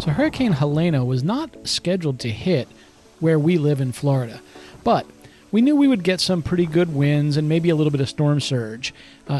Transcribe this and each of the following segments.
So Hurricane Helene was not scheduled to hit where we live in Florida, but we knew we would get some pretty good winds and maybe a little bit of storm surge.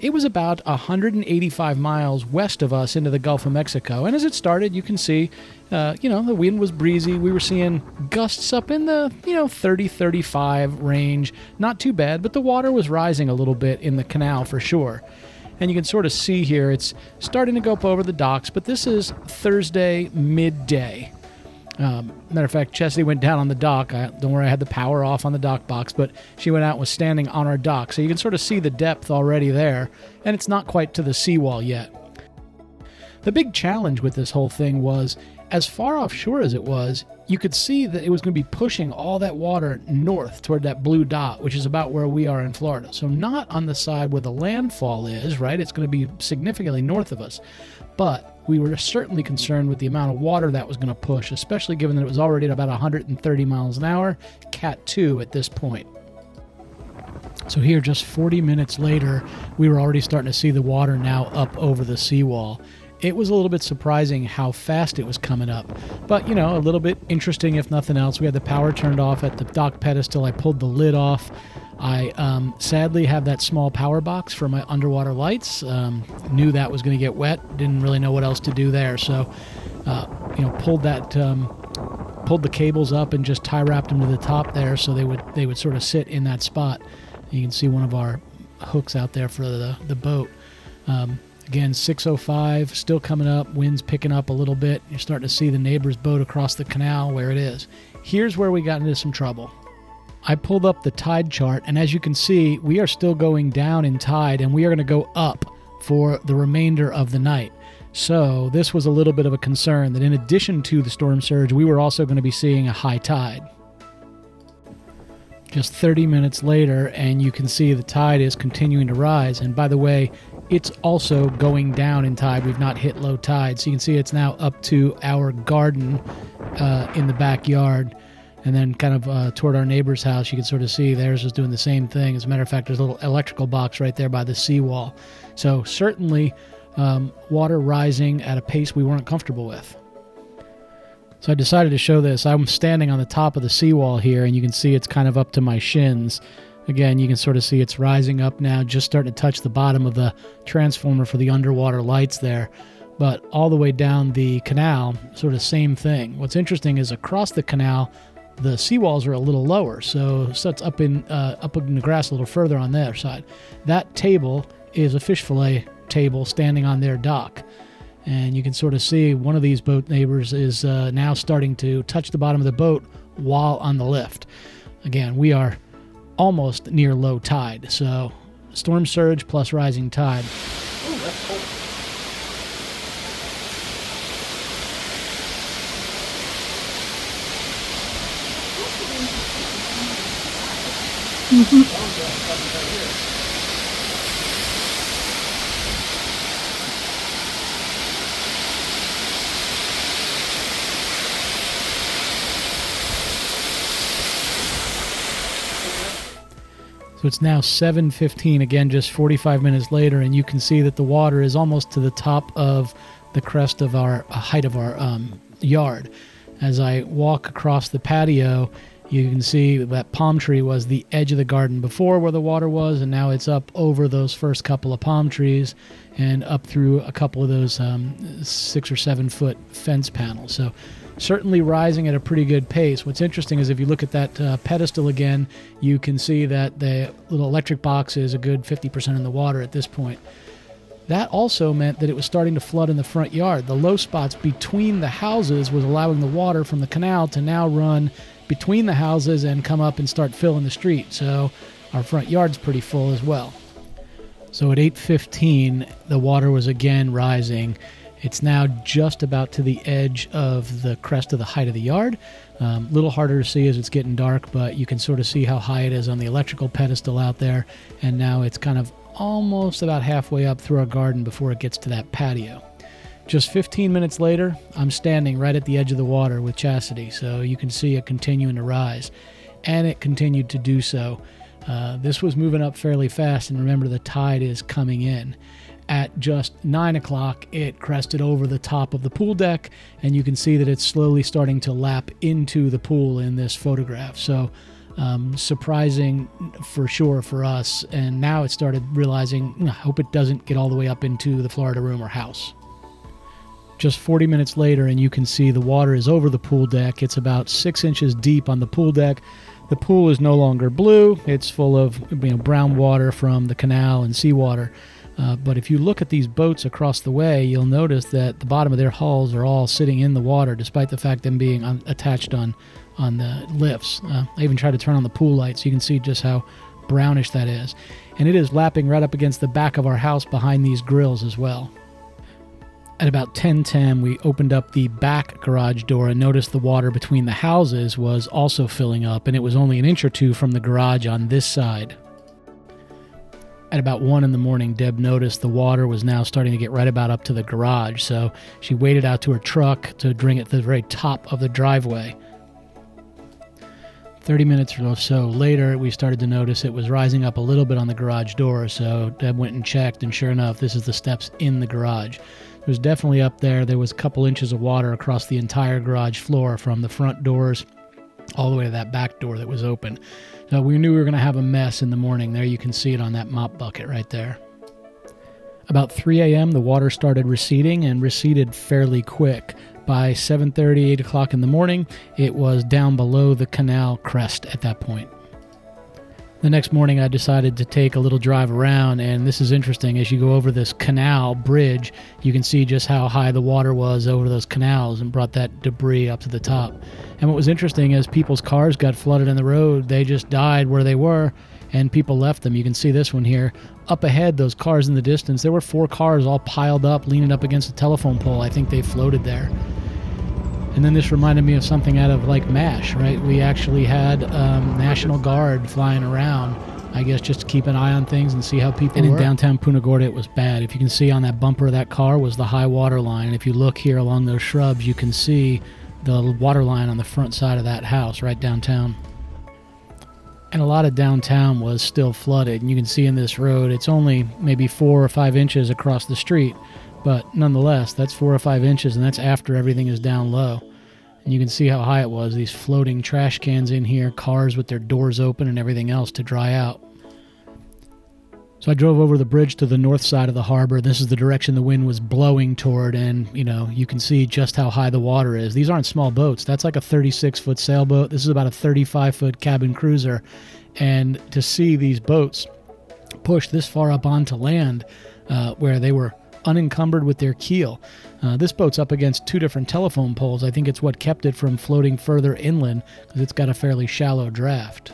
It was about 185 miles west of us into the Gulf of Mexico, and as it started, you can see, the wind was breezy. We were seeing gusts up in the, 30, 35 range. Not too bad, but the water was rising a little bit in the canal for sure. And you can sort of see here, it's starting to go up over the docks, but this is Thursday midday. Matter of fact, Chastity went down on the dock. Don't worry, I had the power off on the dock box, but she went out and was standing on our dock. So you can sort of see the depth already there, and it's not quite to the seawall yet. The big challenge with this whole thing was, as far offshore as it was, you could see that it was going to be pushing all that water north toward that blue dot, which is about where we are in Florida. So not on the side where the landfall is, right? It's going to be significantly north of us. But we were certainly concerned with the amount of water that was going to push, especially given that it was already at about 130 miles an hour, Cat 2 at this point. So here, just 40 minutes later, we were already starting to see the water now up over the seawall. It was a little bit surprising how fast it was coming up, but a little bit interesting if nothing else. We had the power turned off at the dock pedestal. I pulled the lid off. I sadly have that small power box for my underwater lights. Knew that was going to get wet. Didn't really know what else to do there, so pulled the cables up and just tie wrapped them to the top there, so they would sort of sit in that spot. You can see one of our hooks out there for the boat. Again, 6:05, still coming up, winds picking up a little bit. You're starting to see the neighbor's boat across the canal where it is. Here's where we got into some trouble. I pulled up the tide chart, and as you can see, we are still going down in tide, and we are going to go up for the remainder of the night. So this was a little bit of a concern that in addition to the storm surge, we were also going to be seeing a high tide. Just 30 minutes later, and you can see the tide is continuing to rise. And by the way, it's also going down in tide. We've not hit low tide. So you can see it's now up to our garden in the backyard. And then kind of toward our neighbor's house, you can sort of see theirs is doing the same thing. As a matter of fact, there's a little electrical box right there by the seawall. So certainly water rising at a pace we weren't comfortable with. So I decided to show this. I'm standing on the top of the seawall here, and you can see it's kind of up to my shins. Again, you can sort of see it's rising up now, just starting to touch the bottom of the transformer for the underwater lights there. But all the way down the canal, sort of same thing. What's interesting is across the canal, the seawalls are a little lower, so it's up in the grass a little further on their side. That table is a fish fillet table standing on their dock. And you can sort of see one of these boat neighbors is now starting to touch the bottom of the boat while on the lift. Again, we are almost near low tide, so storm surge plus rising tide. Ooh, that's cold. So it's now 7:15, again, just 45 minutes later, and you can see that the water is almost to the top of the crest of our height of our yard. As I walk across the patio, you can see that palm tree was the edge of the garden before where the water was, and now it's up over those first couple of palm trees and up through a couple of those 6 or 7 foot fence panels. So certainly rising at a pretty good pace. What's interesting is if you look at that pedestal again, you can see that the little electric box is a good 50% in the water at this point. That also meant that it was starting to flood in the front yard. The low spots between the houses was allowing the water from the canal to now run between the houses and come up and start filling the street. So our front yard's pretty full as well. So at 8:15, the water was again rising. It's now just about to the edge of the crest of the height of the yard. A little harder to see as it's getting dark, but you can sort of see how high it is on the electrical pedestal out there. And now it's kind of almost about halfway up through our garden before it gets to that patio. Just 15 minutes later, I'm standing right at the edge of the water with Chastity, so you can see it continuing to rise. And it continued to do so. This was moving up fairly fast, and remember, the tide is coming in. At just 9 o'clock, it crested over the top of the pool deck, and you can see that it's slowly starting to lap into the pool in this photograph. So surprising for sure for us. And now it started realizing, I hope it doesn't get all the way up into the Florida room or house. Just 40 minutes later, and you can see the water is over the pool deck. It's about 6 inches deep on the pool deck. The pool is no longer blue. It's full of brown water from the canal and seawater. But if you look at these boats across the way, you'll notice that the bottom of their hulls are all sitting in the water, despite the fact them being attached on the lifts. I even tried to turn on the pool light so you can see just how brownish that is. And it is lapping right up against the back of our house behind these grills as well. At about 10:10, we opened up the back garage door and noticed the water between the houses was also filling up, and it was only an inch or two from the garage on this side. At about 1 in the morning, Deb noticed the water was now starting to get right about up to the garage, so she waded out to her truck to bring it to the very top of the driveway. 30 minutes or so later, we started to notice it was rising up a little bit on the garage door, so Deb went and checked, and sure enough, this is the steps in the garage. It was definitely up there. There was a couple inches of water across the entire garage floor from the front doors all the way to that back door that was open. So we knew we were going to have a mess in the morning. There you can see it on that mop bucket right there. About 3 a.m., the water started receding and receded fairly quick. By 7:30, 8 o'clock in the morning, it was down below the canal crest at that point. The next morning, I decided to take a little drive around, and this is interesting. As you go over this canal bridge, you can see just how high the water was over those canals and brought that debris up to the top. And what was interesting is people's cars got flooded in the road. They just died where they were, and people left them. You can see this one here. Up ahead, those cars in the distance, there were 4 cars all piled up, leaning up against a telephone pole. I think they floated there. And then this reminded me of something out of like MASH, right? We actually had National Guard flying around, I guess just to keep an eye on things and see how people were. And in downtown Punta Gorda, it was bad. If you can see on that bumper of that car was the high water line. And if you look here along those shrubs, you can see the water line on the front side of that house right downtown. And a lot of downtown was still flooded. And you can see in this road, it's only maybe 4 or 5 inches across the street. But nonetheless, that's 4 or 5 inches, and that's after everything is down low. And you can see how high it was. These floating trash cans in here, cars with their doors open and everything else to dry out. So I drove over the bridge to the north side of the harbor. This is the direction the wind was blowing toward, and you can see just how high the water is. These aren't small boats. That's like a 36-foot sailboat. This is about a 35-foot cabin cruiser. And to see these boats push this far up onto land where they were unencumbered with their keel. This boat's up against 2 different telephone poles. I think it's what kept it from floating further inland because it's got a fairly shallow draft.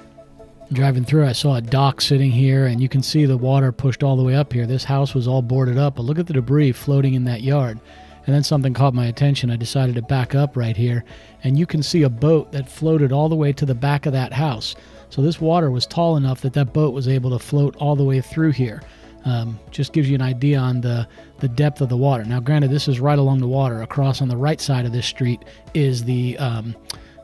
Driving through, I saw a dock sitting here, and you can see the water pushed all the way up here. This house was all boarded up, but look at the debris floating in that yard. And then something caught my attention. I decided to back up right here, and you can see a boat that floated all the way to the back of that house. So this water was tall enough that that boat was able to float all the way through here. Just gives you an idea on the depth of the water. Now, granted, this is right along the water. Across on the right side of this street is the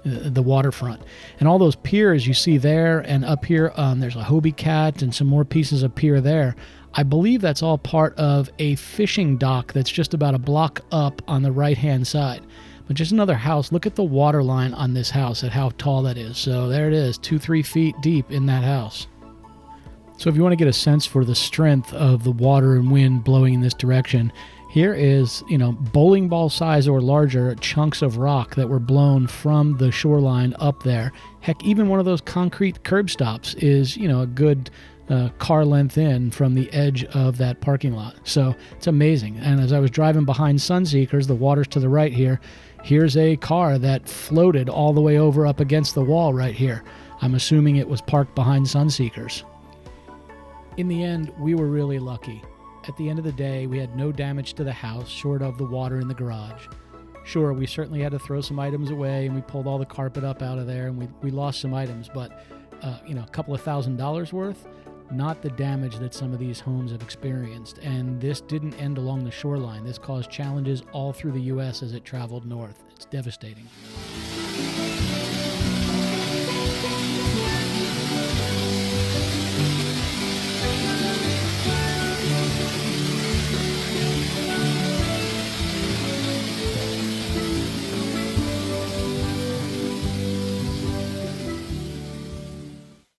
waterfront. And all those piers you see there and up here, there's a Hobie Cat and some more pieces of pier there. I believe that's all part of a fishing dock that's just about a block up on the right-hand side. But just another house. Look at the water line on this house at how tall that is. So there it is, 2-3 feet deep in that house. So if you want to get a sense for the strength of the water and wind blowing in this direction, here is, bowling ball size or larger chunks of rock that were blown from the shoreline up there. Heck, even one of those concrete curb stops is, a good car length in from the edge of that parking lot. So it's amazing. And as I was driving behind Sunseekers, the water's to the right here, here's a car that floated all the way over up against the wall right here. I'm assuming it was parked behind Sunseekers. In the end, we were really lucky. At the end of the day, we had no damage to the house, short of the water in the garage. Sure, we certainly had to throw some items away, and we pulled all the carpet up out of there, and we lost some items, but a couple of $1,000s worth, not the damage that some of these homes have experienced. And this didn't end along the shoreline. This caused challenges all through the U.S. as it traveled north. It's devastating.